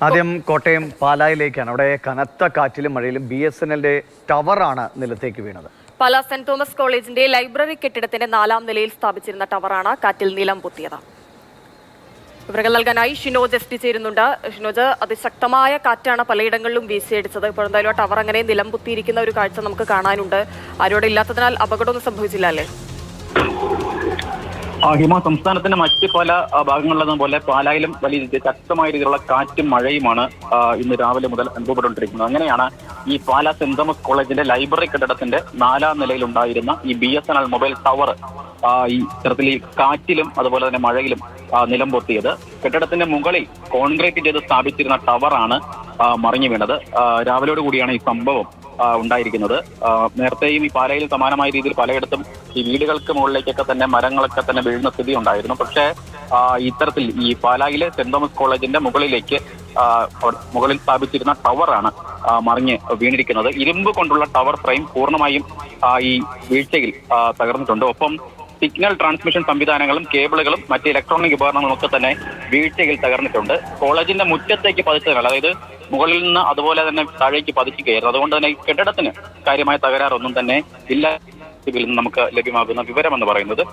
ആദ്യം കോട്ടയം പാലായിലേക്കാണ്. അവിടെ കനത്ത കാറ്റിലും മഴയിലും BSNLന്റെ ടവറാണ് നിലത്തേക്ക് വീണത്. പാലാ സെന്റ് തോമസ് കോളേജിന്റെ ലൈബ്രറി കെട്ടിടത്തിന്റെ 4ാം നിലയിൽ സ്ഥാപിച്ചിരുന്ന ടവറാണ് കാറ്റിൽ നിലം പൊത്തിയത്. വിവരങ്ങൾ നൽകാനായി ഷിനോജ് എസ് ടി ചേരുന്നുണ്ട്. ഷിനോജ്, അതിശക്തമായ കാറ്റാണ് പലയിടങ്ങളിലും വീശിയടിച്ചത്. ഇപ്പോൾ എന്തായാലും ടവർ അങ്ങനെ നിലം പൊത്തിയിരിക്കുന്ന ഒരു കാഴ്ച നമുക്ക് കാണാനുണ്ട്. ആരോടെ ഇല്ലാത്തതിനാൽ അപകടമൊന്നും സംഭവിച്ചില്ല അല്ലേ? ഹിമ, സംസ്ഥാനത്തിന്റെ മറ്റ് പല ഭാഗങ്ങളിലെന്നപോലെ പാലായിലും വലിയ ശക്തമായ രീതിയിലുള്ള കാറ്റും മഴയുമാണ് ഇന്ന് രാവിലെ മുതൽ അനുഭവപ്പെട്ടുകൊണ്ടിരിക്കുന്നത്. അങ്ങനെയാണ് ഈ പാലാ സെന്റ് തോമസ് കോളേജിന്റെ ലൈബ്രറി കെട്ടിടത്തിന്റെ 4ാം നിലയിൽ ഉണ്ടായിരുന്ന ഈ BSNL മൊബൈൽ ടവർ ഈ തരത്തിൽ ഈ കാറ്റിലും അതുപോലെ തന്നെ മഴയിലും നിലം പൊത്തിയത്. കെട്ടിടത്തിന്റെ മുകളിൽ കോൺക്രീറ്റ് ചെയ്ത് സ്ഥാപിച്ചിരുന്ന ടവറാണ് മറിഞ്ഞു വീണത്. രാവിലെയോട് കൂടിയാണ് ഈ സംഭവം ഉണ്ടായിരിക്കുന്നത്. നേരത്തെയും ഈ പാലയിൽ സമാനമായ രീതിയിൽ പലയിടത്തും ഈ വീടുകൾക്ക് മുകളിലേക്കൊക്കെ തന്നെ മരങ്ങളൊക്കെ തന്നെ വീഴുന്ന സ്ഥിതി ഉണ്ടായിരുന്നു. പക്ഷേ ഇത്തരത്തിൽ ഈ പാലായിലെ സെന്റ് തോമസ് കോളേജിന്റെ മുകളിൽ സ്ഥാപിച്ചിരുന്ന ടവറാണ് മറിഞ്ഞ് വീണിരിക്കുന്നത്. ഇരുമ്പ് കൊണ്ടുള്ള ടവർ ഫ്രെയിം പൂർണ്ണമായും ഈ വീഴ്ചയിൽ തകർന്നിട്ടുണ്ട്. ഒപ്പം സിഗ്നൽ ട്രാൻസ്മിഷൻ സംവിധാനങ്ങളും കേബിളുകളും മറ്റ് ഇലക്ട്രോണിക് ഉപകരണങ്ങളും ഒക്കെ തന്നെ വീഴ്ചയിൽ തകർന്നിട്ടുണ്ട്. കോളേജിന്റെ മുറ്റത്തേക്ക് പതിച്ചതിനാൽ, അതായത് മുകളിൽ നിന്ന് അതുപോലെ തന്നെ താഴേക്ക് പതിക്കുകയായിരുന്നു. അതുകൊണ്ട് തന്നെ കെട്ടിടത്തിന് കാര്യമായ തകരാറൊന്നും തന്നെ ഇല്ല. നമുക്ക് ലഭ്യമാകുന്ന വിവരമെന്ന് പറയുന്നത്